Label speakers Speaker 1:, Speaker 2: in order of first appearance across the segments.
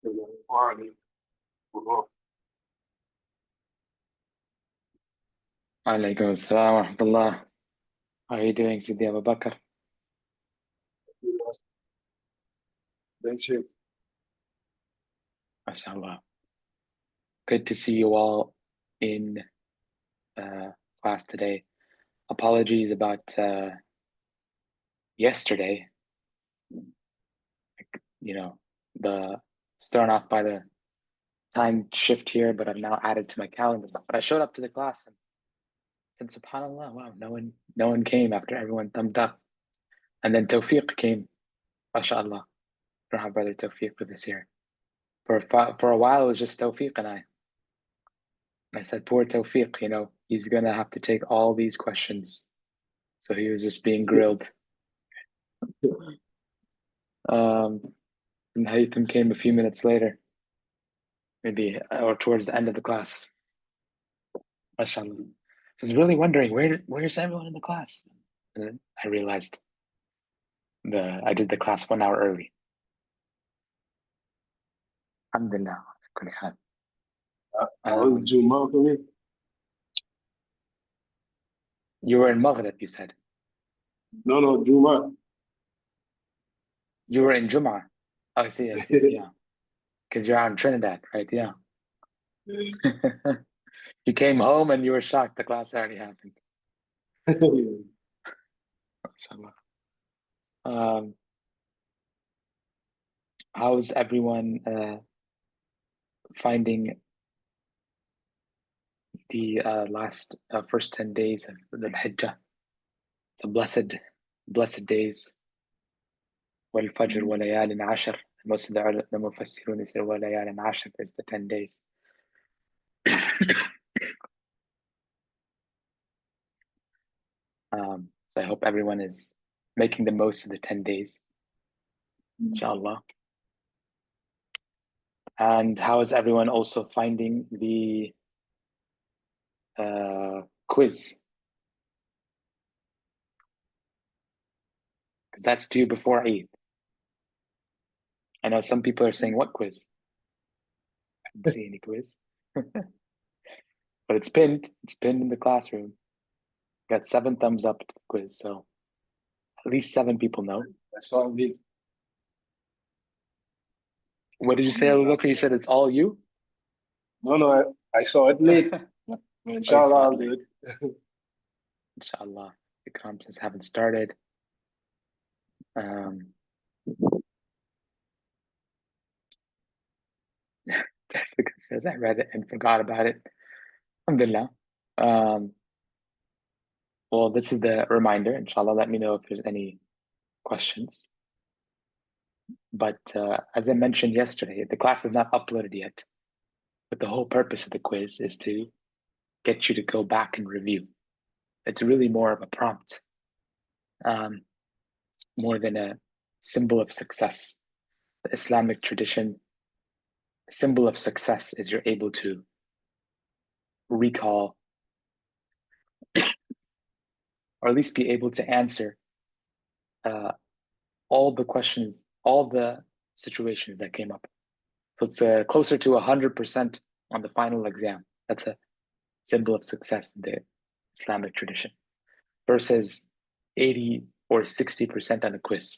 Speaker 1: Alaikum assalam wa rahmatullah. How are you doing, Sidi Abu Bakr? MashaAllah. Good to see you all in class today. Apologies about yesterday. The thrown off by the time shift here, but I've now added to my calendar. But I showed up to the class and subhanAllah, wow, no one came after everyone thumbed up. And then Tawfiq came, MashaAllah. Our brother Tawfiq with us here. For a while, it was just Tawfiq and I. I said, poor Tawfiq, he's going to have to take all these questions. So he was just being grilled. And Haytham came a few minutes later, maybe, or towards the end of the class. MashaAllah. So I was really wondering, where's everyone in the class? And then I realized I did the class 1 hour early. Alhamdulillah. You were in Maghrib, you said.
Speaker 2: No, Juma.
Speaker 1: You were in Jum'ah. Oh, I see, yeah. Because you're out in Trinidad, right? Yeah. You came home and you were shocked the class already happened. How's everyone finding the first 10 days of the Hajj? It's a blessed days. وَالْفَجْرِ وَلَيَالٍ عَشْرٍ. Most of the Mufassirun say وَلَيَالٍ عَشْرٍ is the 10 days. So I hope everyone is making the most of the 10 days, inshallah. And how is everyone also finding the quiz? Because that's due before Eid. I know some people are saying, what quiz? I didn't see any quiz. But it's pinned in the classroom. Got 7 thumbs up to the quiz, so at least 7 people know.
Speaker 2: That's all me.
Speaker 1: What did you say, Abu Bakr? You said it's all you?
Speaker 2: No, I saw it late. Inshallah, I'll do it.
Speaker 1: Inshallah. The conferences haven't started. Says I read it and forgot about it. Alhamdulillah. Well, this is the reminder. Inshallah, let me know if there's any questions. But as I mentioned yesterday, the class is not uploaded yet. But the whole purpose of the quiz is to get you to go back and review. It's really more of a prompt, more than a symbol of success. The Islamic tradition, a symbol of success is you're able to recall or at least be able to answer all the questions, all the situations that came up. So it's closer to 100% on the final exam. That's a symbol of success in the Islamic tradition versus 80 or 60% on a quiz.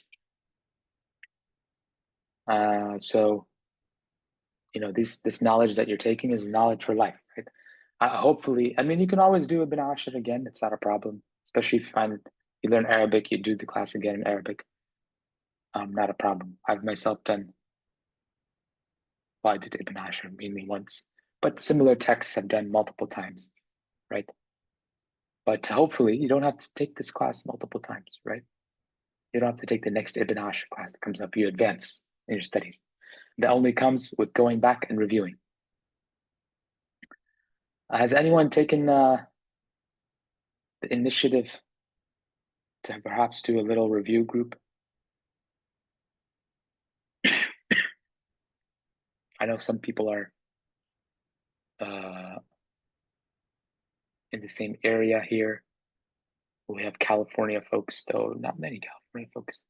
Speaker 1: So, this knowledge that you're taking is knowledge for life, right? Hopefully, you can always do Ibn Ashir again. It's not a problem, especially if you learn Arabic, you do the class again in Arabic. Not a problem. I've myself done, I did Ibn Ashir mainly once, but similar texts I've done multiple times, right? But hopefully you don't have to take this class multiple times, right? You don't have to take the next Ibn Ashir class that comes up. You advance in your studies. That only comes with going back and reviewing. Has anyone taken the initiative to perhaps do a little review group? I know some people are in the same area here. We have California folks, though not many California folks.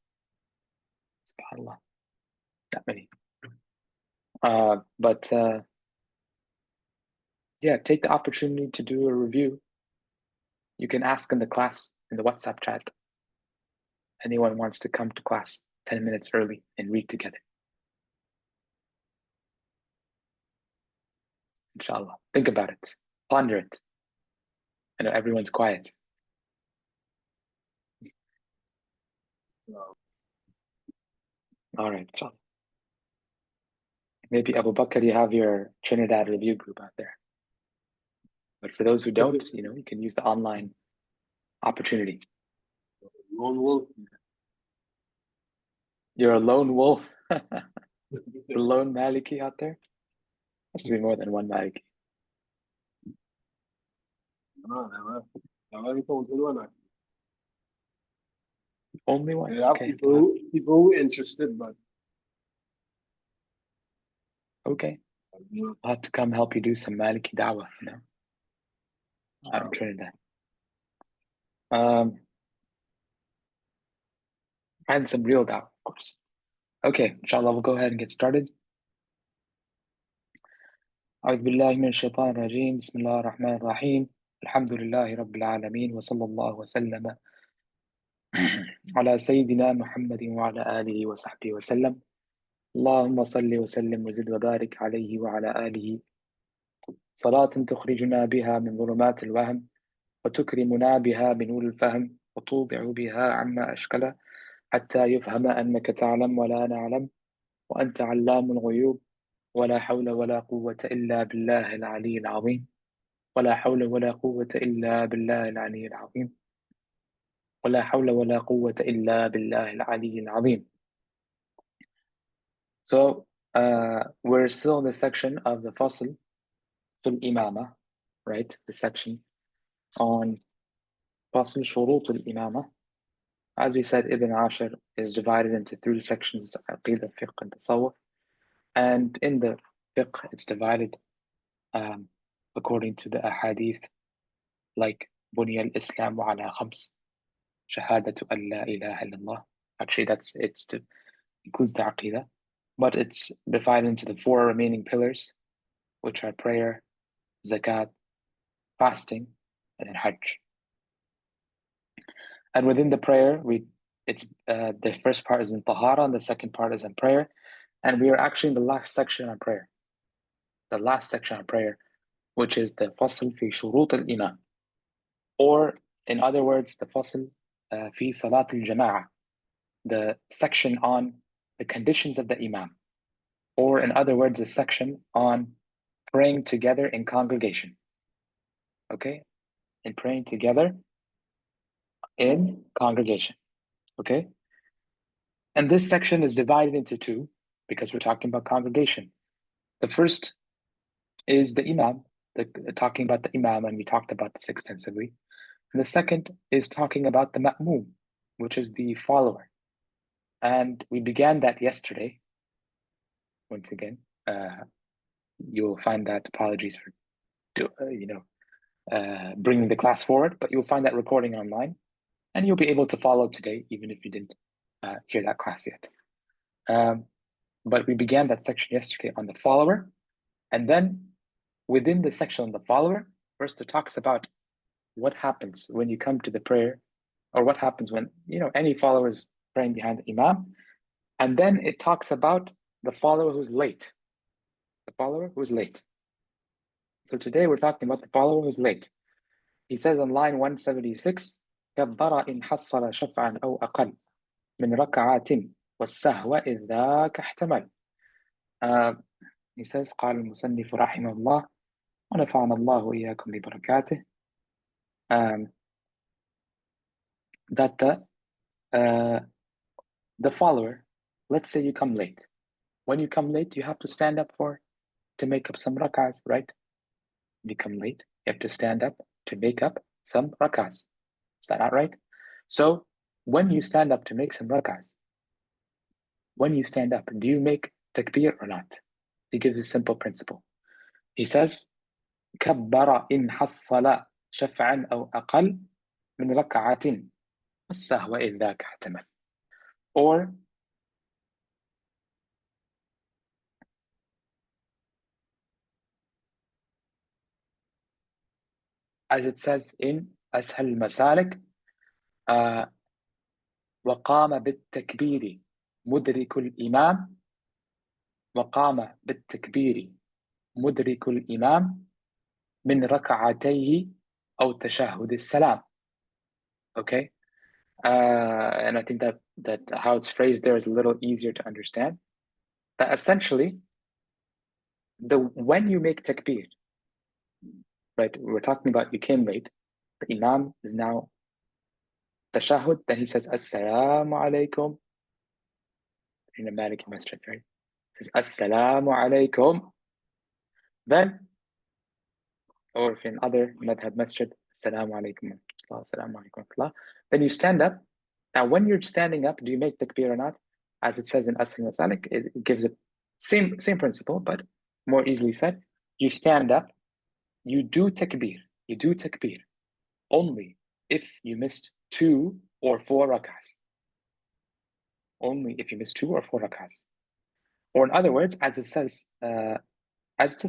Speaker 1: SubhanAllah, not many. But yeah, take the opportunity to do a review. You can ask in the class, in the WhatsApp chat. Anyone wants to come to class 10 minutes early and read together. Inshallah. Think about it. Ponder it. I know everyone's quiet. All right, inshallah. Maybe Abu Bakr, you have your Trinidad review group out there. But for those who don't, you can use the online opportunity.
Speaker 2: Lone wolf.
Speaker 1: You're a lone wolf. The lone Maliki out there? Has to be more than one Maliki. Only one?
Speaker 2: There are
Speaker 1: Okay.
Speaker 2: people who are interested, but
Speaker 1: okay. I'll have to come help you do some Maliki dawah, out in Trinidad. And some real dawah, of course. Okay, inshallah, we'll go ahead and get started. أعوذ بالله من الشيطان الرجيم بسم الله الرحمن الرحيم الحمد لله رب العالمين وصلى الله وسلم على سيدنا محمد وعلى آله وصحبه وسلم اللهم صل وسلم وزد وبارك عليه وعلى آله صلاة تخرجنا بها من ظلمات الوهم وتكرمنا بها بنور الفهم وتوضع بها عما أشكل حتى يفهم أنك تعلم ولا نعلم وأنت علام الغيوب ولا حول ولا قوة إلا بالله العلي العظيم ولا حول ولا قوة إلا بالله العلي العظيم ولا حول ولا قوة إلا بالله العلي العظيم. So we're still in the section of the Fasl Fil Imama, right? The section on Fasl Shurut al Imama. As we said, Ibn Ashir is divided into 3 sections: Aqidah, Fiqh, and Tasawwuf. And in the Fiqh, it's divided according to the Ahadith, like Bunya al-Islam ala khams, Shahadatu an la ilaha illallah. Actually, includes the Aqidah, but it's divided into the 4 remaining pillars, which are prayer, zakat, fasting, and then hajj. And within the prayer, the first part is in tahara, and the second part is in prayer. And we are actually in the last section on prayer. The last section on prayer, which is the fasl fi shurut al-iman. Or, in other words, the fasl fi salat al-jama'ah, the section on the conditions of the imam. Or, in other words, a section on praying together in congregation. Okay? In praying together in congregation. Okay? And this section is divided into 2 because we're talking about congregation. The first is the imam, talking about the imam, and we talked about this extensively. And the second is talking about the ma'mum, which is the follower. And we began that yesterday. Once again, you'll find that, apologies for bringing the class forward, but you'll find that recording online, and you'll be able to follow today, even if you didn't hear that class yet. But we began that section yesterday on the follower, and then within the section on the follower, first it talks about what happens when you come to the prayer, or what happens when any follower is praying behind the imam, and then it talks about the follower who's late. The follower who's late. So today we're talking about the follower who's late. He says on line 176, كبر إن حصل شفعا أو أقل من ركعات والسهو إذ ذاك احتمل. He says قال المصنف رحمه الله ونفعنا الله وإياكم ببركاته. That the follower, let's say you come late. When you come late, you have to stand up to make up some rak'ahs, right? When you come late, you have to stand up to make up some rak'ahs. Is that not right? So when you stand up to make some rak'ahs, when you stand up, do you make takbir or not? He gives a simple principle. He says, كبر إن حصل شفعا أو أقل من ركعة والسهو إذ ذاك احتمل. Or as it says in أسهل المسالك, وقام بالتكبير مدرك الإمام وقام بالتكبير مدرك الإمام من ركعتيه أو تشهد السلام. Okay, and I think that how it's phrased there is a little easier to understand. That essentially, when you make takbir, right? We're talking about you came late. The Imam is now tashahud. Then he says Assalamu alaikum in a Maliki masjid, right? He says Assalamu alaikum. Then, or if in other madhab masjid, Assalamu alaikum wa rahmatullah, Assalamu alaikum wa rahmatullah. Then you stand up. Now, when you're standing up, do you make takbir or not? As it says in Asl Masalik, it gives a same principle, but more easily said. You stand up, you do takbir. You do takbir only if you missed 2 or 4 rakahs. Only if you missed 2 or 4 rakahs. Or in other words, as it says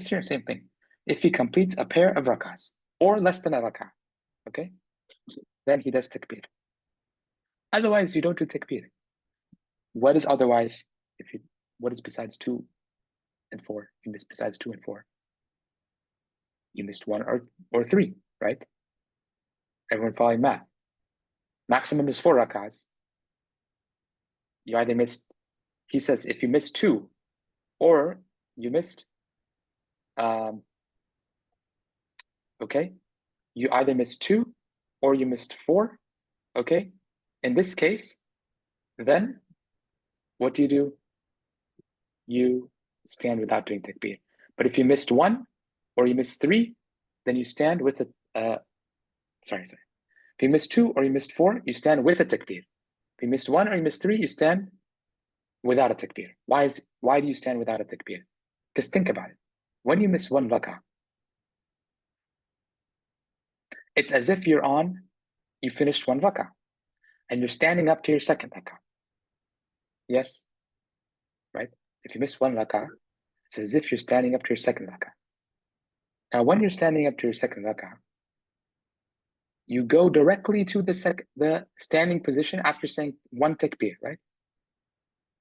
Speaker 1: here, same thing. If he completes a pair of rakahs or less than a rakah, okay, then he does takbir. Otherwise, you don't do takbir. What is otherwise? What is besides 2 and 4? You missed besides 2 and 4. You missed 1 or 3, right? Everyone following math. Maximum is 4 rakahs. You either missed, he says, if you missed 2 or you missed, okay, you either missed 2 or you missed 4, okay? In this case, then what do? You stand without doing takbir. But if you missed 1 or you missed 3, then you stand with a, sorry. If you missed 2 or you missed 4, you stand with a takbir. If you missed 1 or you missed 3, you stand without a takbir. Why do you stand without a takbir? Because think about it. When you miss 1 rakah, it's as if you finished 1 rakah and you're standing up to your 2nd rakah. Yes? Right? If you miss 1 rakah, it's as if you're standing up to your 2nd rakah. Now, when you're standing up to your 2nd rakah, you go directly to the standing position after saying 1 takbir, right?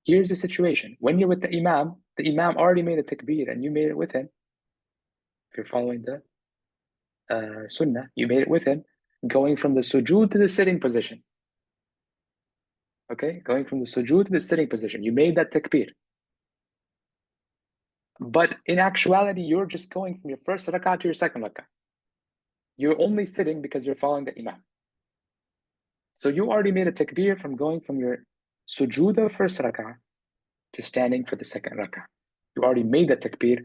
Speaker 1: Here's the situation. When you're with the Imam already made a takbir and you made it with him. If you're following the sunnah, you made it with him, going from the sujood to the sitting position. Okay, going from the sujood to the sitting position. You made that takbir. But in actuality, you're just going from your first rakah to your 2nd rakah. You're only sitting because you're following the Imam. So you already made a takbir from going from your sujood of first rakah to standing for the 2nd rakah. You already made that takbir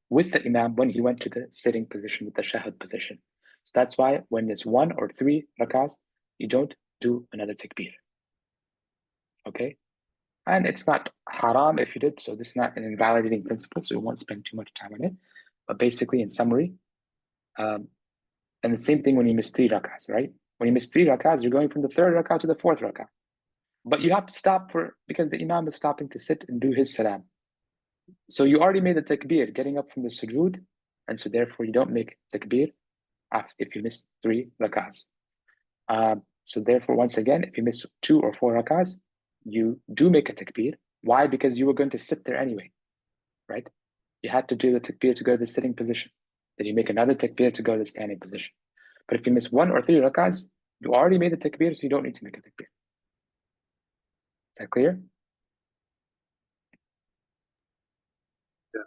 Speaker 1: with the Imam when he went to the sitting position, with the shahad position. So that's why when it's 1 or 3 rakahs, you don't do another takbir. Okay? And it's not haram if you did, so this is not an invalidating principle, so we won't spend too much time on it. But basically, in summary, and the same thing when you miss 3 rakahs, right? When you miss 3 rakahs, you're going from the 3rd rakah to the 4th rakah. But you have to stop because the Imam is stopping to sit and do his salam. So you already made the takbir, getting up from the sujood, and so therefore you don't make takbir if you miss 3 rakahs. So therefore, once again, if you miss 2 or 4 rakahs, you do make a takbir. Why? Because you were going to sit there anyway, right? You had to do the takbir to go to the sitting position. Then you make another takbir to go to the standing position. But if you miss 1 or 3 rakahs, you already made the takbir, so you don't need to make a takbir. Is that clear?
Speaker 2: Yeah.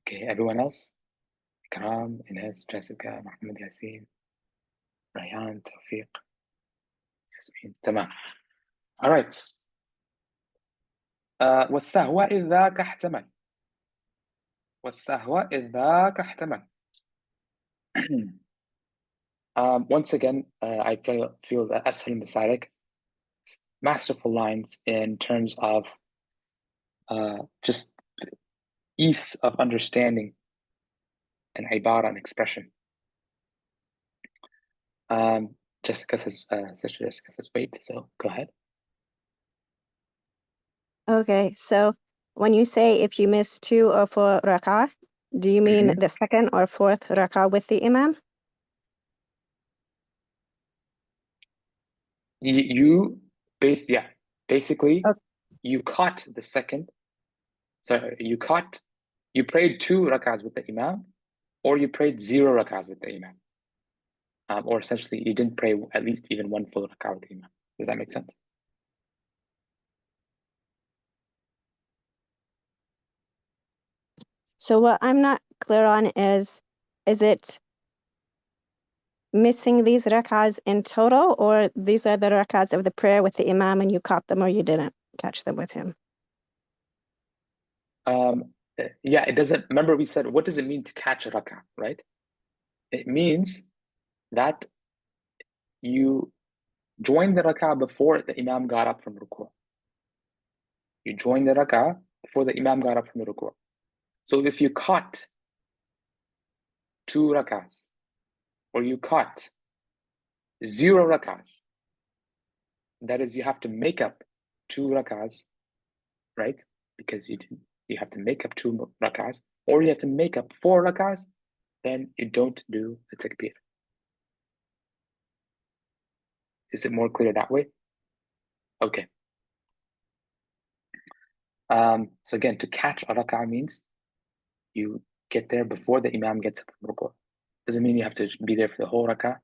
Speaker 1: Okay, everyone else? Karam, Ines, Jessica, Mohammed Yassin, Rayhan, Tawfiq, Yasmin. Tamam. All right. والسهو إذ ذاك احتمل. والسهو إذ ذاك احتمل. Once again, I feel that Ashal Masalik, masterful lines in terms of just ease of understanding and ibara and expression. Jessica says, Sister Jessica says, wait, so go ahead.
Speaker 3: Okay, so when you say if you miss 2 or 4 rak'ah, do you mean the 2nd or 4th rak'ah with the Imam?
Speaker 1: Basically,
Speaker 3: Okay.
Speaker 1: you caught the second. So you prayed 2 rak'ahs with the imam, or you prayed 0 rak'ahs with the imam. Or essentially, you didn't pray at least even 1 full rak'ah with the imam. Does that make sense?
Speaker 3: So what I'm not clear on is it missing these rak'ahs in total, or these are the rak'ahs of the prayer with the imam and you caught them or you didn't catch them with him?
Speaker 1: Yeah, it doesn't. Remember, we said, what does it mean to catch a rak'ah, right? It means that you joined the rak'ah before the imam got up from ruku'. You joined the rak'ah before the imam got up from the ruku'. So if you caught 2 rak'ahs, or you caught 0 rak'ahs, that is, you have to make up 2 rak'ahs, right? Because you have to make up 2 rak'ahs, or you have to make up 4 rak'ahs, then you don't do a takbir. Is it more clear that way? Okay. So again, to catch a rak'ah means you get there before the imam gets up from ruku'. Doesn't mean you have to be there for the whole rak'ah.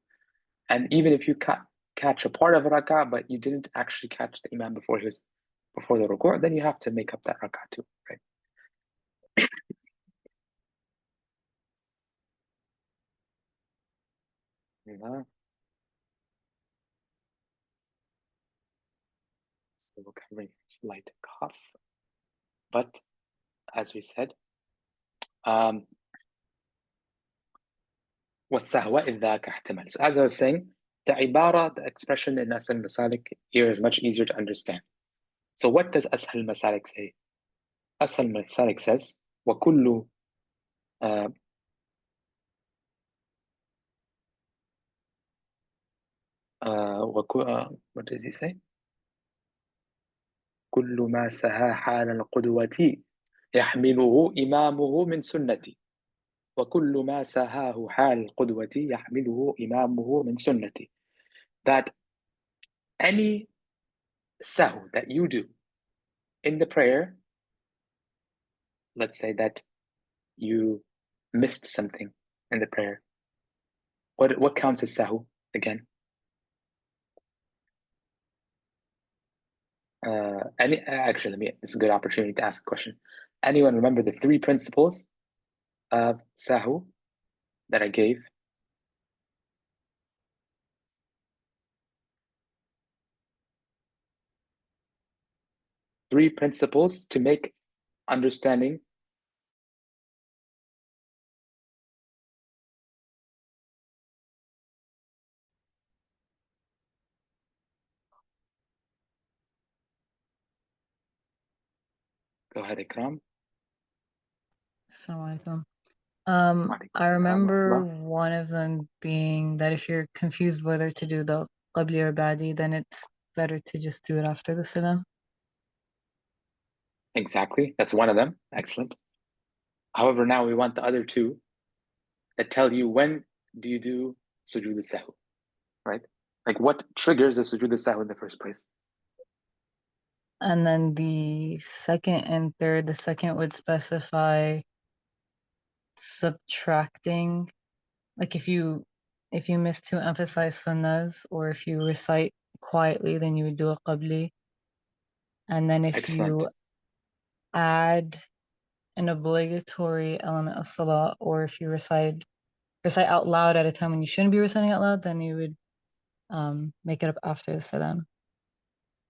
Speaker 1: And even if you catch a part of a rak'ah, but you didn't actually catch the imam before the ruku', then you have to make up that rak'ah too, right? Yeah. So we're covering slight cough, but as we said, والسهو إذ ذاك احتمل. So as I was saying, the ibara, the expression in Asal Masalik here is much easier to understand. So what does Ashal Masalik say? Ashal Masalik says, وَكُلُّ what does he say? كل ما سها حال القدوة يحمله إمامه من سنتي وكل ما سهاه حال القدوة يحمله إمامه من سنتي. That any sahu that you do in the prayer, let's say that you missed something in the prayer. What counts as sahu again? It's a good opportunity to ask a question. Anyone remember the 3 principles of sahu that I gave? 3 principles to make understanding. Go ahead, Ikram.
Speaker 4: Assalamualaikum.
Speaker 1: Walaikum
Speaker 4: I
Speaker 1: assalam wa
Speaker 4: remember
Speaker 1: rahmatullah.
Speaker 4: one of them being that if you're confused whether to do the qabli or badi, then it's better to just do it after the salam.
Speaker 1: Exactly. That's one of them. Excellent. However, now we want the other 2 that tell you when do you do sujood al-sahw, right? Like what triggers the sujood al-sahw in the first place?
Speaker 4: And then the second and third, the second would specify subtracting, like if you miss to emphasize sunnahs, or if you recite quietly, then you would do a qabli. And then if
Speaker 1: Excellent.
Speaker 4: you add an obligatory element of salah, or if you recite out loud at a time when you shouldn't be reciting out loud, then you would make it up after the salam.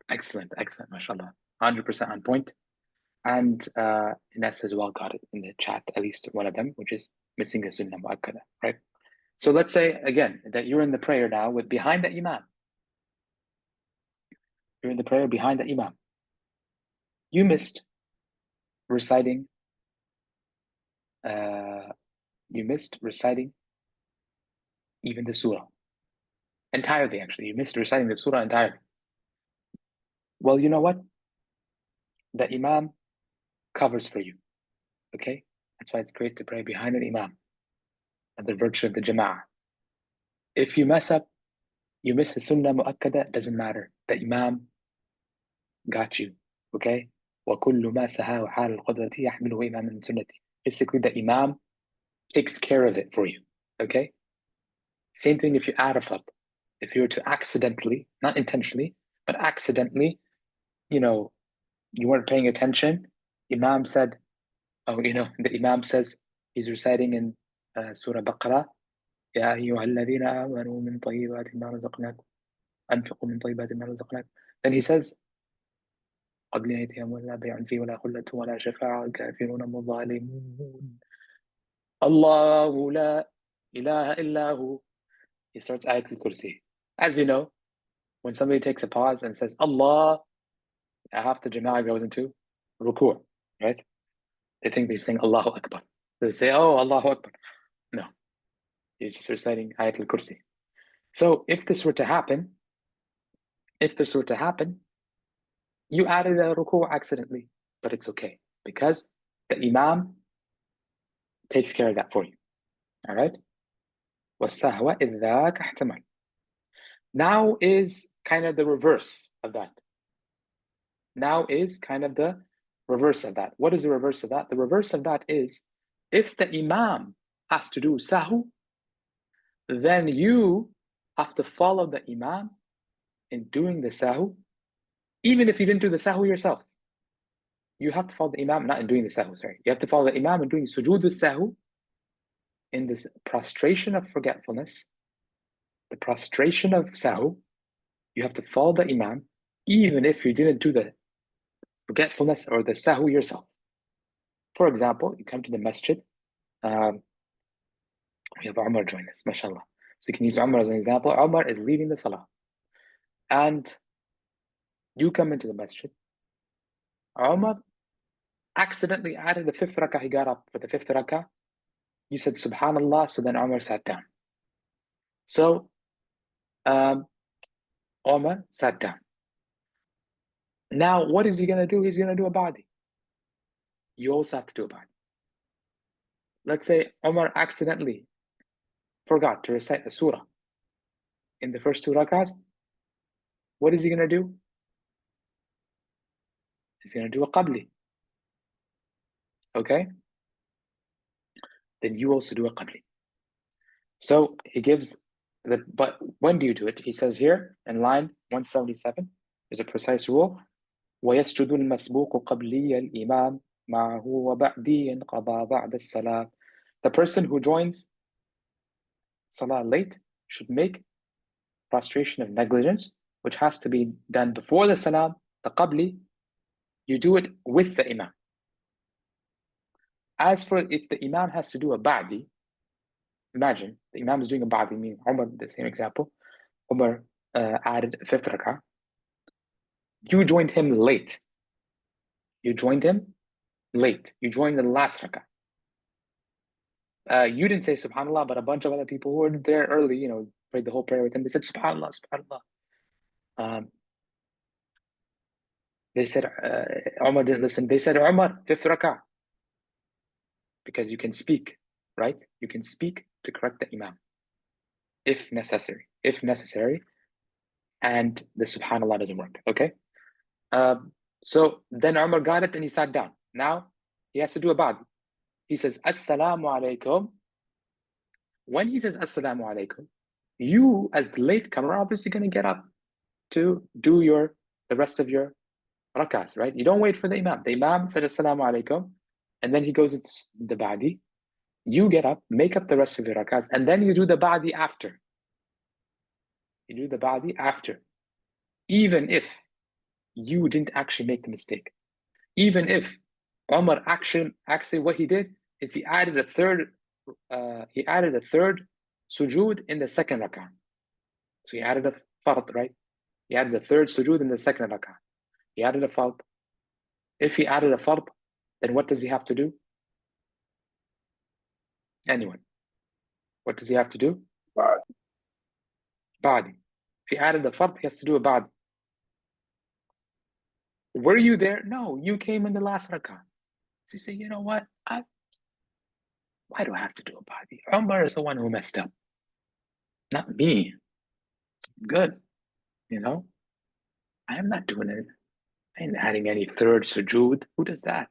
Speaker 1: Excellent. Mashallah. 100% on point. And Ines as well got it in the chat, at least one of them, which is missing a sunnah mu'akkada, right? So let's say, again, that you're in the prayer now with behind the imam. You're in the prayer behind the imam. You missed reciting even the surah. Entirely, actually. You missed reciting the surah entirely. Well, you know what? The imam covers for you. Okay? That's why it's great to pray behind an imam and the virtue of the jama'ah. If you mess up, You miss a sunnah mu'akkada, doesn't matter. The Imam got you, okay? وَكُلُّ مَا سَهَاهُ حَالَ الْقُدْوَةِ يَحْمِلُهُ إِمَامًا مِنْ سُنَّتِهِ. Basically, the Imam takes care of it for you, okay? Same thing if you add a fard. If you were to accidentally, not intentionally, but accidentally, you know, you weren't paying attention, Imam said, oh, you know, the Imam says, he's reciting in Surah Baqarah, يَا أَيُّهَا الَّذِينَ آمَنُوا مِنْ طَيِّبَاتِ مَا رَزَقْنَاكُمْ أَنْفِقُوا مِنْ طَيِّبَاتِ مَا رَزَقْنَاكُمْ. Then he says, قبل أيتهم ولا بيع فيه ولا خلة ولا شفاعة الكافرون هم الظالمون الله لا إله إلا هو. He starts Ayat al-Kursi. As you know, when somebody takes a pause and says Allah, half the Jama'ah goes into ruku', right? They think they're saying Allahu Akbar. They say, oh, Allahu Akbar. No, you're just reciting Ayat al-Kursi. So if this were to happen, you added a ruku' accidentally, but it's okay because the Imam takes care of that for you. All right? وَالسَّهْوَ إِذْ ذَاكَ احْتَمَلَ. Now is kind of the reverse of that. What is the reverse of that? The reverse of that is if the Imam has to do sahu, then you have to follow the Imam in doing the sahu, even if you didn't do the sahu yourself. You have to follow the Imam, not in doing the sahu, sorry. You have to follow the Imam in doing sujood al-sahu, in this prostration of forgetfulness, the prostration of sahu. You have to follow the Imam, even if you didn't do the forgetfulness or the sahu yourself. For example, you come to the masjid. We have Umar join us, mashallah. So you can use Umar as an example. Umar is leaving the salah. And you come into the masjid. Umar accidentally added the fifth rakah. He got up for the fifth rakah. You said subhanallah, so then Umar sat down. So Umar sat down. Now what is he going to do? He's going to do a badi. You also have to do a badi. Let's say Umar accidentally forgot to recite a surah in the first two rakahs. What is he going to do? He's going to do a qabli. Okay? Then you also do a qabli. So he gives but when do you do it? He says here in line 177, there's a precise rule. وَيَسْجُدُ الْمَسْبُوقُ قَبْلِيَ الْإِمَامِ مَعَهُ وَبَعْدِيًا قَضَى بَعْدَ السَّلَامِ. The person who joins salah late should make prostration of negligence, which has to be done before the salam, the qabli. You do it with the imam. As for if the imam has to do a ba'di, imagine the imam is doing a ba'di, meaning Umar, the same example, Umar added a fifth rakah. You joined him late. You joined the last rakah. You didn't say subhanallah, but a bunch of other people who were there early, prayed the whole prayer with him. They said subhanallah, subhanallah. They said Umar didn't listen. They said Umar, fifth rakah, because you can speak, right? You can speak to correct the imam if necessary. And the subhanallah doesn't work. Okay. So then Umar got it and he sat down. Now he has to do a ba'di. He says assalamu alaikum. When he says assalamu alaikum, you as the latecomer are obviously going to get up to do the rest of your rakahs, right? You don't wait for the imam. The imam said assalamu alaikum, and then he goes into the ba'di. You get up, make up the rest of your rakahs, and then you do the ba'di after. Even if you didn't actually make the mistake. Even if Umar actually what he did is he added a third sujood in the second rakah. So he added a fard, right? He added a third sujood in the second rakah. He added a fard. If he added a fard, then what does he have to do? Anyone? What does he have to do? Ba'di. If he added a fard, he has to do a ba'di. Were you there? No, you came in the last rakah. So you say, you know what? Why do I have to do a ba'di? Umar is the one who messed up, not me. Good. You know, I am not doing it. I ain't adding any third sujood. Who does that?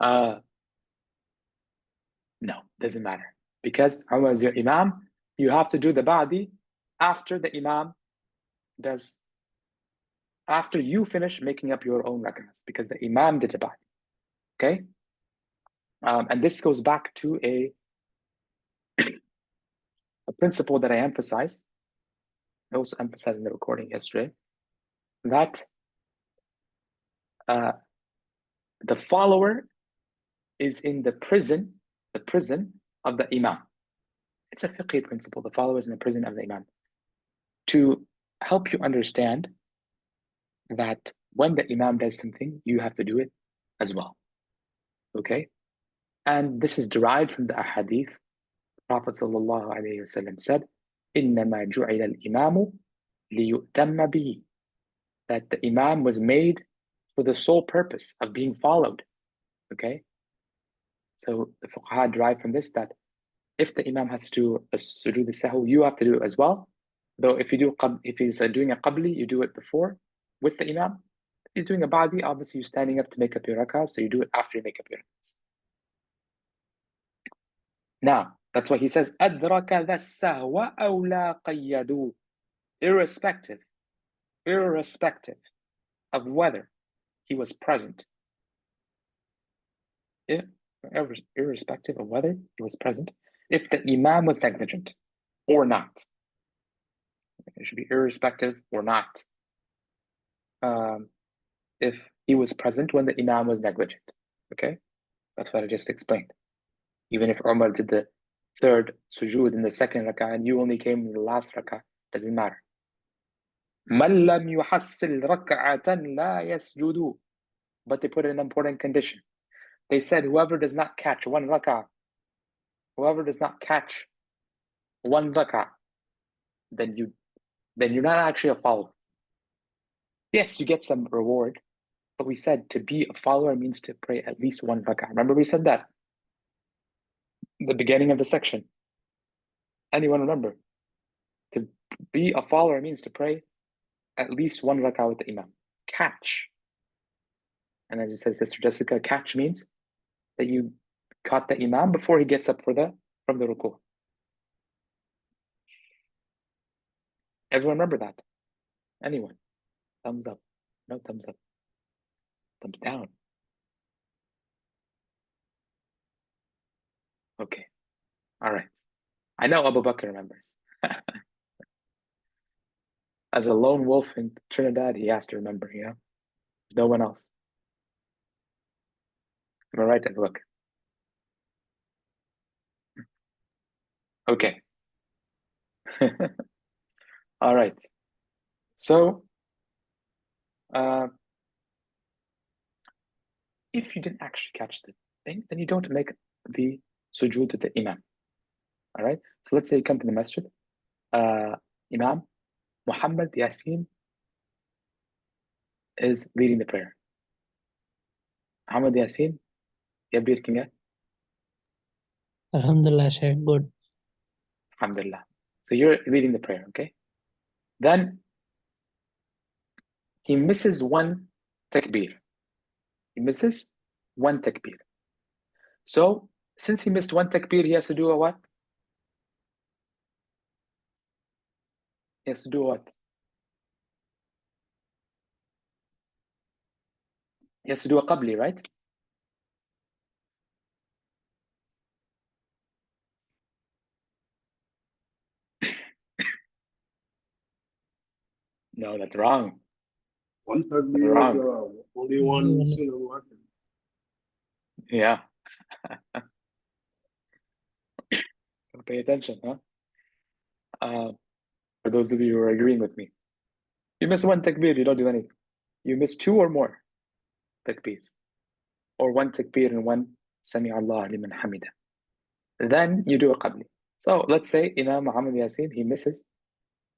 Speaker 1: No, doesn't matter. Because Umar is your imam, you have to do the ba'di after the imam does, after you finish making up your own rak'ahs, because the imam did the ba'di. Okay? And this goes back to a principle that I emphasized. I also emphasized in the recording yesterday, that the follower is in the prison of the imam. It's a fiqh principle. The follower is in the prison of the imam. To help you understand that when the imam does something, you have to do it as well. Okay? And this is derived from the ahadith. The Prophet ﷺ said, إِنَّمَا جُعِلَ الْإِمَامُ لِيُؤْتَمَّ بِهِ. That the imam was made for the sole purpose of being followed. Okay? So the fuqaha derive from this that if the imam has to do a sujood al-sahw, you have to do it as well. Though if he's doing a qabli, you do it before with the imam. If he's doing a ba'di, obviously you're standing up to make up your rak'ahs, so you do it after you make up your rak'ahs. Now, that's why he says, أَدْرَكَ ذَا السَّهْوَ أَوْ لَا قَيَّدُوا. Irrespective of whether he was present. Irrespective of whether he was present, if the imam was negligent or not. It should be irrespective or not. If he was present when the imam was negligent. Okay? That's what I just explained. Even if Umar did the third sujood in the second rak'ah and you only came in the last rak'ah, doesn't matter. مَنْ لَمْ يُحَسِّلْ رَكْعَةً لَا يَسْجُدُ. But they put an important condition. They said whoever does not catch one rak'ah, then you're not actually a follower. Yes, you get some reward, but we said to be a follower means to pray at least one rak'ah. Remember we said that? The beginning of the section. Anyone remember? To be a follower means to pray at least one rak'ah with the imam. Catch. And as you said, Sister Jessica, catch means that you caught the imam before he gets up from the ruku. Everyone remember that? Anyone? Thumbs up. No thumbs up. Thumbs down. Okay. All right. I know Abu Bakr remembers. As a lone wolf in Trinidad, he has to remember, No one else. Am I right, Abu Bakr? Okay. All right. So, if you didn't actually catch the thing, then you don't make the sujood to the imam. All right. So let's say you come to the masjid, Imam Muhammad Yasin is leading the prayer. Muhammad Yasin, எப்படி இருக்கீங்க?
Speaker 5: Alhamdulillah, Shaykh, good.
Speaker 1: Alhamdulillah. So you're leading the prayer, okay? Then he misses one takbir. He misses one takbir. So since he missed one takbir, he has to do a what? He has to do what? He has to do a qabli, right? No, that's wrong.
Speaker 2: One third
Speaker 1: That's wrong.
Speaker 2: only one sunnah.
Speaker 1: Yeah. Pay attention, huh? For those of you who are agreeing with me. You miss one takbir, you don't do anything. You miss two or more takbir. Or one takbir and one Sami Allah liman hamida. Then you do a qabli. So let's say Imam Muhammad Yasin, he misses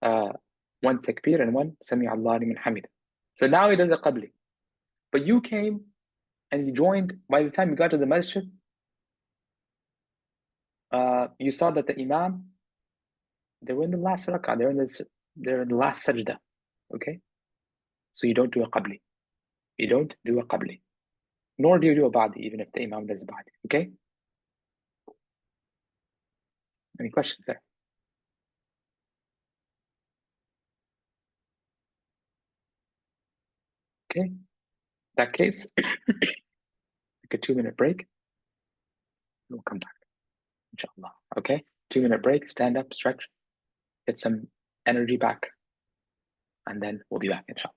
Speaker 1: one takbir and one Sami Allah liman hamida. So now he does a qabli. But you came and you joined, by the time you got to the masjid, you saw that the Imam, they were in the last rak'ah, they were in the they're in the last sajda. Okay? So you don't do a qabli. You don't do a qabli. Nor do you do a ba'di, even if the imam does a ba'di. Okay? Any questions there? Okay? In that case, take a 2-minute break. We'll come back, inshallah. Okay? 2-minute break, stand up, stretch, get some energy back, and then we'll be back, inshallah.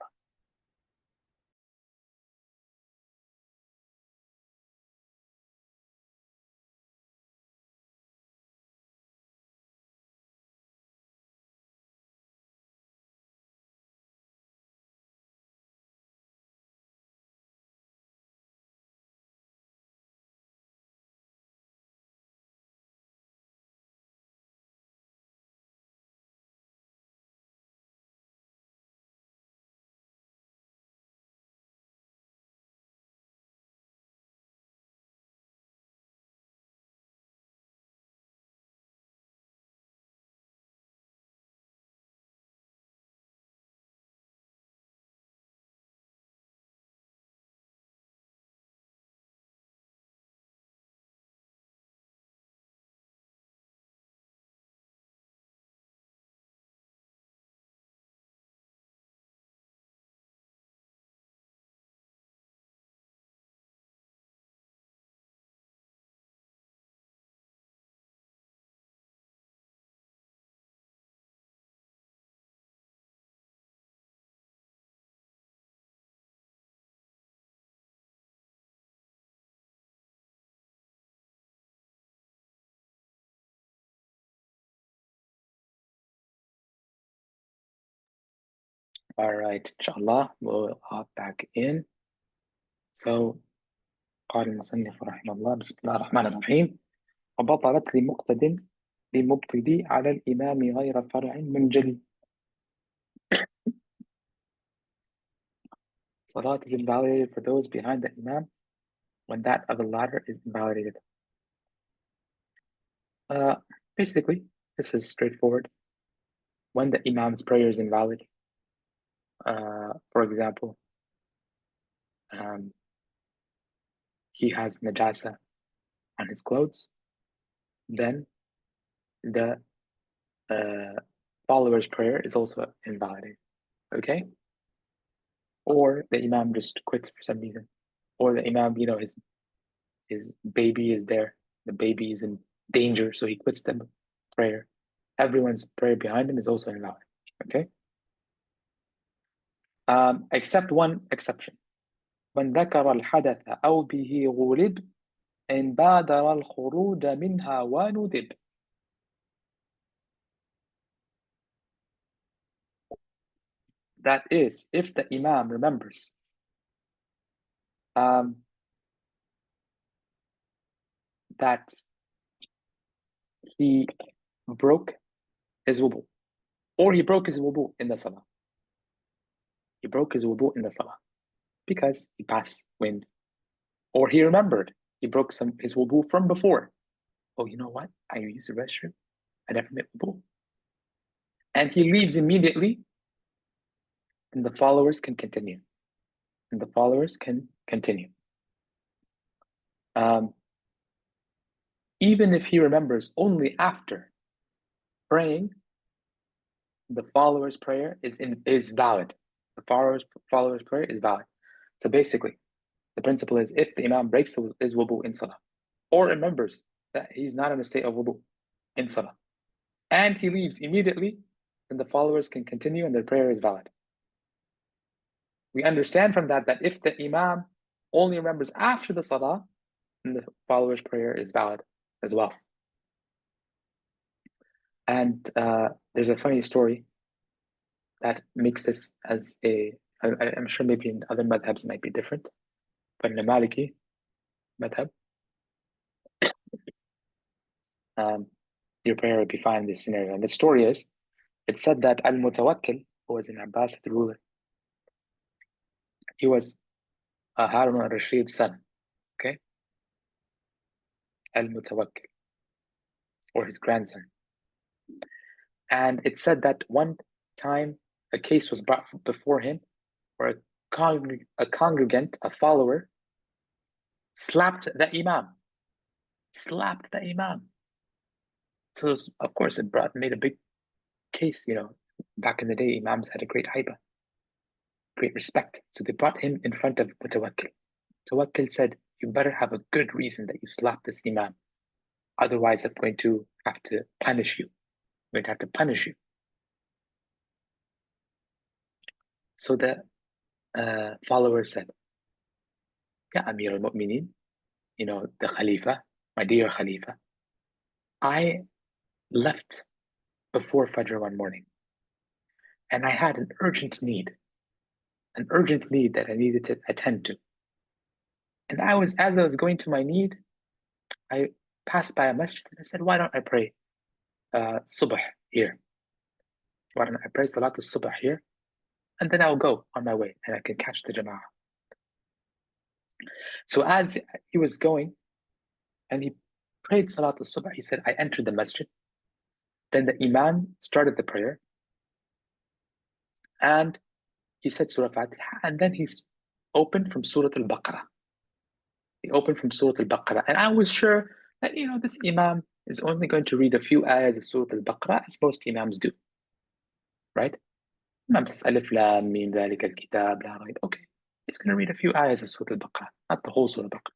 Speaker 1: All right, inshallah, we'll hop back in. So, قال المصنف رحمه الله بسم الله الرحمن الرحيم وبطلت لمبتدي على الإمام غير فرع منجلي. Salat is invalidated for those behind the Imam when that of the latter is invalidated. Basically, this is straightforward. When the Imam's prayer is invalid, for example, he has najasa on his clothes, then the follower's prayer is also invalidated. Okay? Or the Imam just quits for some reason. Or the Imam, his baby is there. The baby is in danger, so he quits the prayer. Everyone's prayer behind him is also invalid. Okay? Except one exception. من ذكر الحدث أو به غلب إن بادر الخروج منها وندب. That is, if the Imam remembers that he broke his wudu, or he broke his wudu in the salah. He broke his wudu in the salah because he passed wind, or he remembered he broke his wudu from before. Oh, you know what? I used the restroom. I never made wudu. And he leaves immediately, and the followers can continue. Even if he remembers only after praying, the follower's prayer is valid. The follower's prayer is valid. So basically, the principle is if the Imam breaks his wudu in salah, or remembers that he's not in a state of wudu in salah, and he leaves immediately, then the followers can continue and their prayer is valid. We understand from that if the Imam only remembers after the salah, then the follower's prayer is valid as well. And there's a funny story that makes this as I'm sure maybe in other madhabs it might be different, but in the Maliki madhab, your prayer would be fine in this scenario. And the story is, it said that Al-Mutawakkil, who was an Abbasid ruler, he was Harun al-Rashid's son, okay? Al-Mutawakkil, or his grandson. And it said that one time a case was brought before him where a congregant, a follower, slapped the imam. Slapped the imam. So of course it made a big case, back in the day, imams had a great haiba, great respect. So they brought him in front of Mutawakkil. Mutawakkil said, you better have a good reason that you slapped this imam. Otherwise, I'm going to have to punish you. I'm going to have to punish you. So the follower said, Ya Amir al-Mu'mineen, the Khalifa, my dear Khalifa, I left before Fajr one morning, and I had an urgent need that I needed to attend to. And as I was going to my need, I passed by a masjid and I said, why don't I pray subh here? Why don't I pray Salatul Subh here? And then I'll go on my way and I can catch the Jama'ah. So as he was going and he prayed Salatul Subh, he said, I entered the masjid. Then the Imam started the prayer and he said Surah Fatiha, and then he opened from Surah Al-Baqarah. He opened from Surah Al-Baqarah. And I was sure that, this Imam is only going to read a few ayahs of Surah Al-Baqarah, as most Imams do. Right? Imam says, Alif Lam Mim Dhalika Al-Kitab La Rayb. Okay, he's going to read a few ayahs of Surah Al-Baqarah, not the whole Surah Al-Baqarah.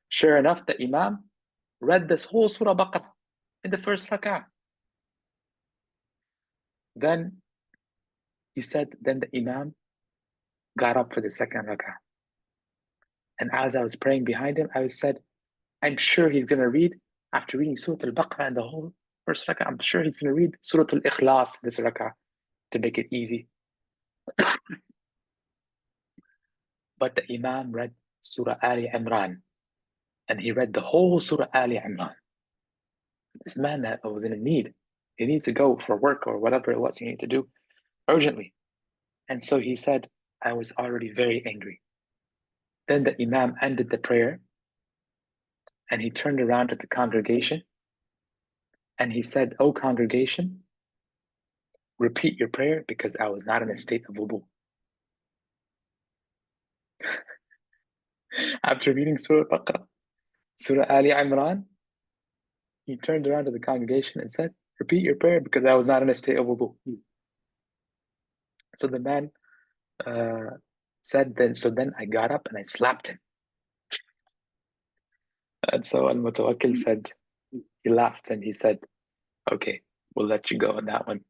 Speaker 1: Sure enough, the Imam read this whole Surah Al-Baqarah in the first rak'ah. Then he said, then the Imam got up for the second rak'ah. And as I was praying behind him, I said, I'm sure he's going to read, after reading Surah Al-Baqarah and the whole first rak'ah, I'm sure he's going to read Surah Al-Ikhlas this rak'ah to make it easy. But the Imam read Surah Ali Imran, and he read the whole Surah Ali Imran. This man that was in a need, he needs to go for work or whatever it was he needed to do urgently. And so he said, I was already very angry. Then the Imam ended the prayer and he turned around to the congregation and he said, "O congregation, repeat your prayer because I was not in a state of wudu." After reading Surah Baqarah, Surah Ali Imran, he turned around to the congregation and said, "Repeat your prayer because I was not in a state of wudu." So the man said, then I got up and I slapped him. And so Al-Mutawakkil said, he laughed and he said, "Okay, we'll let you go on that one.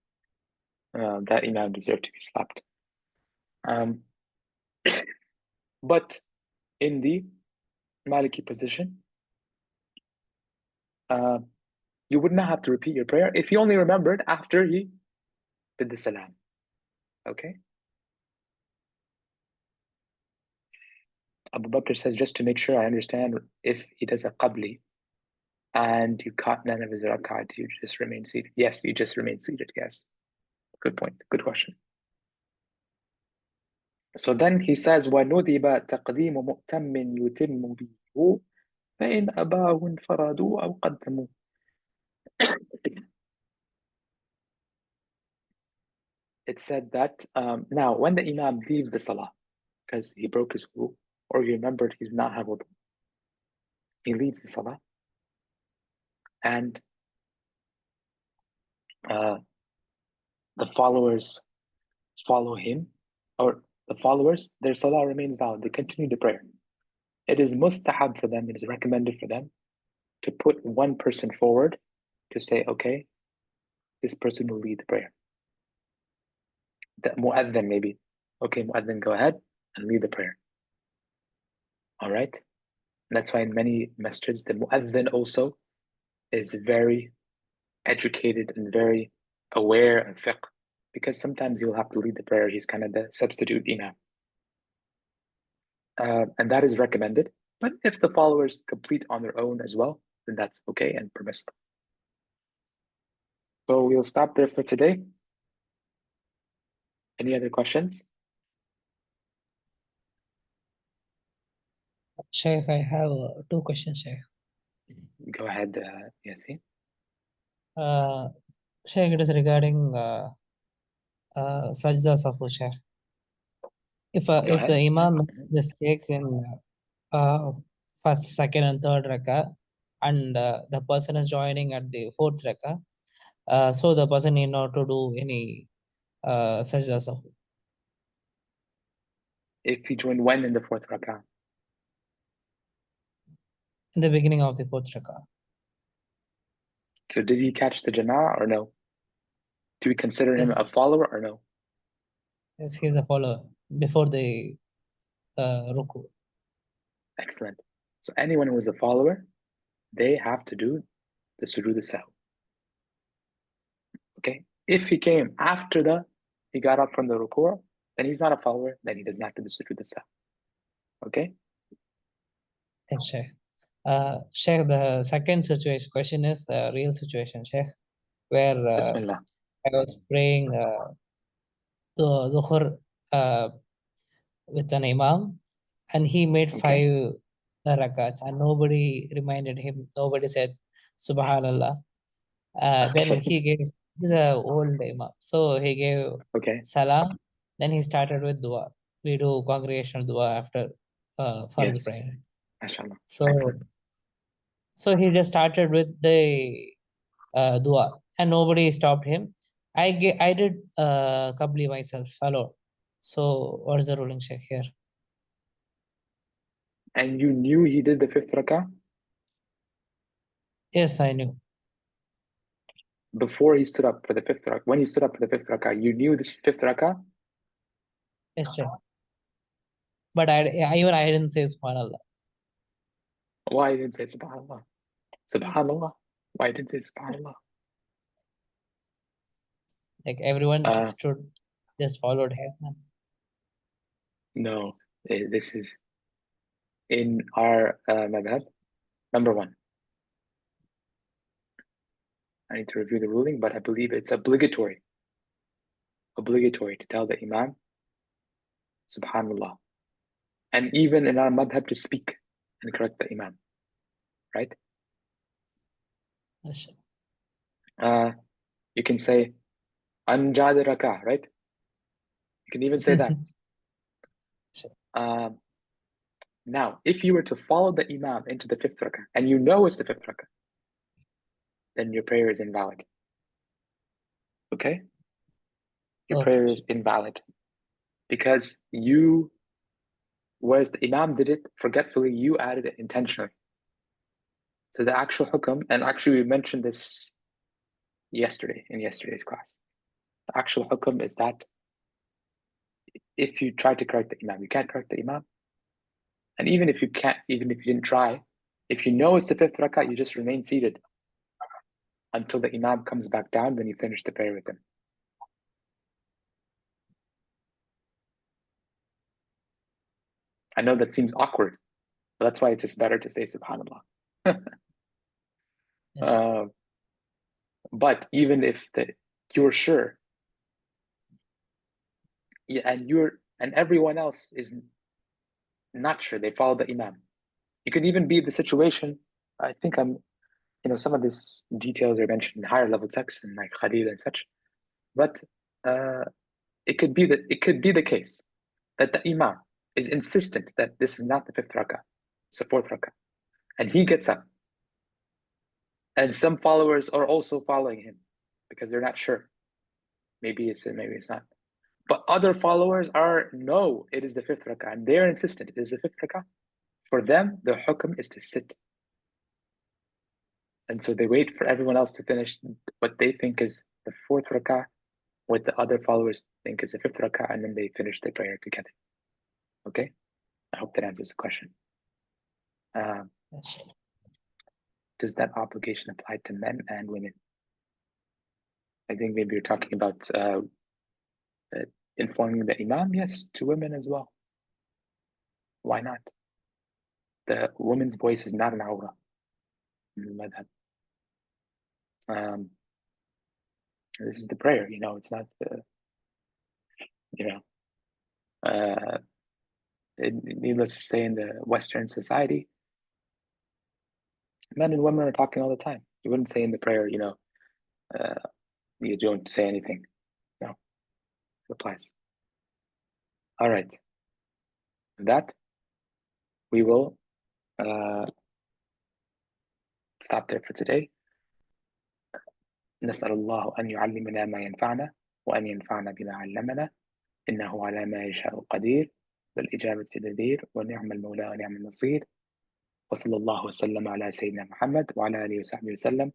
Speaker 1: That Imam deserved to be slapped." But in the Maliki position, you would not have to repeat your prayer if you only remembered after he did the salam. Okay? Abu Bakr says, just to make sure I understand, if he does a qabli and you caught none of his rakat, you just remain seated. Yes, you just remain seated. Yes. Good point. Good question. So then he says, وَنُدِبَ تَقْدِيمُ مُؤْتَمٍ يُتِمُّ بِهُ فَإِنْ أَبَاهُ انْفَرَدُوا أَوْ قَدَّمُوا. It said that now when the Imam leaves the Salah, because he broke his wudu, or he remembered he did not have wudu, he leaves the Salah, and the followers follow him, or the followers, their Salah remains valid. They continue the prayer. It is mustahab for them, it is recommended for them to put one person forward to say, okay, this person will lead the prayer. The mu'adhan maybe. Okay, mu'adhan, go ahead and lead the prayer. All right? That's why in many masjids, the mu'adhan also is very educated and very aware of fiqh, because sometimes you'll have to lead the prayer. He's kind of the substitute imam. And that is recommended. But if the followers complete on their own as well, then that's okay and permissible. So we'll stop there for today. Any other questions?
Speaker 5: Sheikh, I have two questions, Sheikh.
Speaker 1: Go ahead, Yasin.
Speaker 5: Sheikh, it is regarding sajda sahu, Sheikh.
Speaker 1: Go
Speaker 5: If the
Speaker 1: ahead.
Speaker 5: Imam makes mistakes in first, second, and third rakah, and the person is joining at the fourth rakah, so the person need not to do any sajda sahu
Speaker 1: If he joined when in the fourth rakah?
Speaker 5: in the beginning of the fourth rakah.
Speaker 1: So did he catch the Jama'ah or no? Do we consider him a
Speaker 5: Yes,
Speaker 1: follower or no?
Speaker 5: yes, he is a follower before the ruku.
Speaker 1: Excellent. So anyone who is a follower, they have to do the sujood al-sahw. Okay? If he came after he got up from the ruku', then he's not a follower, then he does not do the sujood al-sahw. Okay?
Speaker 5: Yes, Sheikh. Sheikh, the second situation question is a real situation, Sheikh, where
Speaker 1: Bismillah.
Speaker 5: I was praying the Dhuhr with an Imam, and he made
Speaker 1: Okay?
Speaker 5: 5 rakats, and nobody reminded him. Nobody said Subhanallah. Then
Speaker 1: Okay.
Speaker 5: he's a old Imam, so he gave
Speaker 1: Okay.
Speaker 5: salam. Then he started with dua. We do congregational dua after Fardh
Speaker 1: Yes.
Speaker 5: prayer.
Speaker 1: MashaAllah.
Speaker 5: So
Speaker 1: Excellent.
Speaker 5: he just started with the dua, and nobody stopped him. I did Qabli myself alone. So what is the ruling, Sheikh, here?
Speaker 1: And you knew he did the fifth rakah
Speaker 5: Yes, I knew.
Speaker 1: before he stood up for the fifth rakah. When he stood up for the fifth rakah, you knew this fifth rakah?
Speaker 5: Yes, Sheikh. But I didn't say Subhanallah.
Speaker 1: Why didn't say Subhanallah? Subhanallah. Why didn't say Subhanallah?
Speaker 5: Like everyone
Speaker 1: Uh,
Speaker 5: stood, just followed him.
Speaker 1: no. This is in our madhab. Number one, I need to review the ruling, but I believe it's obligatory to tell the Imam Subhanallah. And even in our madhab to speak and correct the Imam, right?
Speaker 5: Yes, Sheikh.
Speaker 1: You can say Anjad rakah, right? You can even say that.
Speaker 5: Sure.
Speaker 1: Now, if you were to follow the Imam into the fifth rakah, and you know it's the fifth rakah, then your prayer is invalid. Okay? Your
Speaker 5: Okay,
Speaker 1: prayer is
Speaker 5: Sheikh.
Speaker 1: invalid. Because whereas the Imam did it forgetfully, you added it intentionally. So the actual hukam, and actually we mentioned this yesterday in yesterday's class. The actual hukam is that if you try to correct the Imam, you can't correct the Imam. And even if you didn't try, if you know it's the fifth rakah, you just remain seated until the Imam comes back down, then you finish the prayer with him. I know that seems awkward, but that's why it's just better to say Subhanallah.
Speaker 5: Yes.
Speaker 1: But even if you're sure, yeah, and everyone else is not sure, they follow the Imam. You could even be the situation. I think some of these details are mentioned in higher level texts and like Hadith and such. But it could be the case that the Imam is insistent that this is not the fifth rakah, it's the fourth rakah, and he gets up, and some followers are also following him because they're not sure. Maybe it's not. But other followers no, it is the fifth rakah, and they're insistent it is the fifth rakah. For them, the hukm is to sit. And so they wait for everyone else to finish what they think is the fourth rakah, what the other followers think is the fifth rakah, and then they finish their prayer together. Okay? I hope that answers the question.
Speaker 5: Yes.
Speaker 1: Does that obligation apply to men and women? I think maybe you're talking about informing the Imam. Yes, to women as well. Why not? The woman's voice is not an awrah in the madhab. This is the prayer, it's not needless to say, in the Western society, men and women are talking all the time. You wouldn't say in the prayer, you don't say anything. No. applies. All right. With that, we will stop there for today. نسأل الله أن يعلمنا ما ينفعنا وأن ينفعنا بما علمنا إنه على ما يشاء قدير بالإجابة جدير ونعم المولى ونعم النصير وصلى الله وسلم على سيدنا محمد وعلى آله وصحبه وسلم.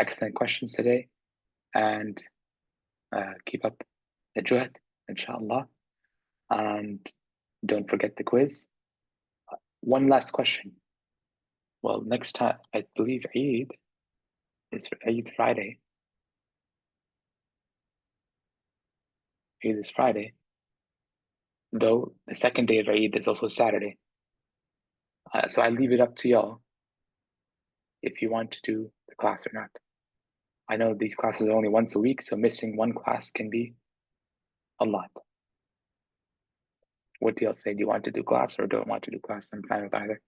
Speaker 1: Excellent questions today, and keep up the juhd, inshallah, and don't forget the quiz. One last question. Well, next time, I believe Eid is Eid Friday. Eid is Friday, though the second day of Eid is also Saturday. So I leave it up to y'all if you want to do the class or not. I know these classes are only once a week, so missing one class can be a lot. What do y'all say? Do you want to do class or don't want to do class? I'm fine with either.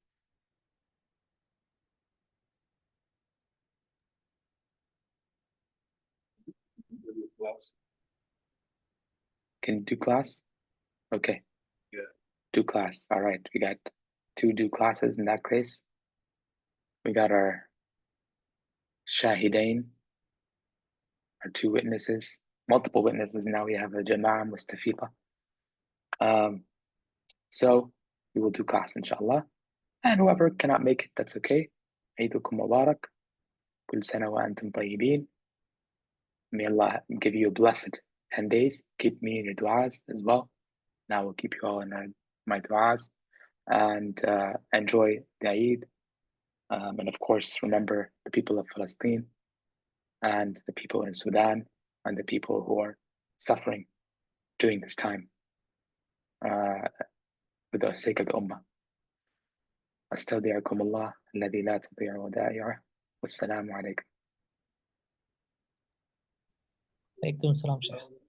Speaker 1: Can you do class? Okay.
Speaker 2: Yeah.
Speaker 1: Do class. All right. We got 2 do classes in that case. We got our shahidain, our 2 witnesses, multiple witnesses. Now we have a jama'ah mustafiqa. So we will do class, inshallah. And whoever cannot make it, that's okay. Eidukum Mubarak. Kul sana wa antum tayyibin. May Allah give you a blessed 10 days. Keep me in your du'as as well. Now we'll keep you all in my du'as. And enjoy the Eid. And of course, remember the people of Palestine and the people in Sudan and the people who are suffering during this time for the sake of the Ummah. أستودعكم الله الذي لا تضيع ودائعه والسلام عليكم.
Speaker 5: Alaikum salam, Shaykh.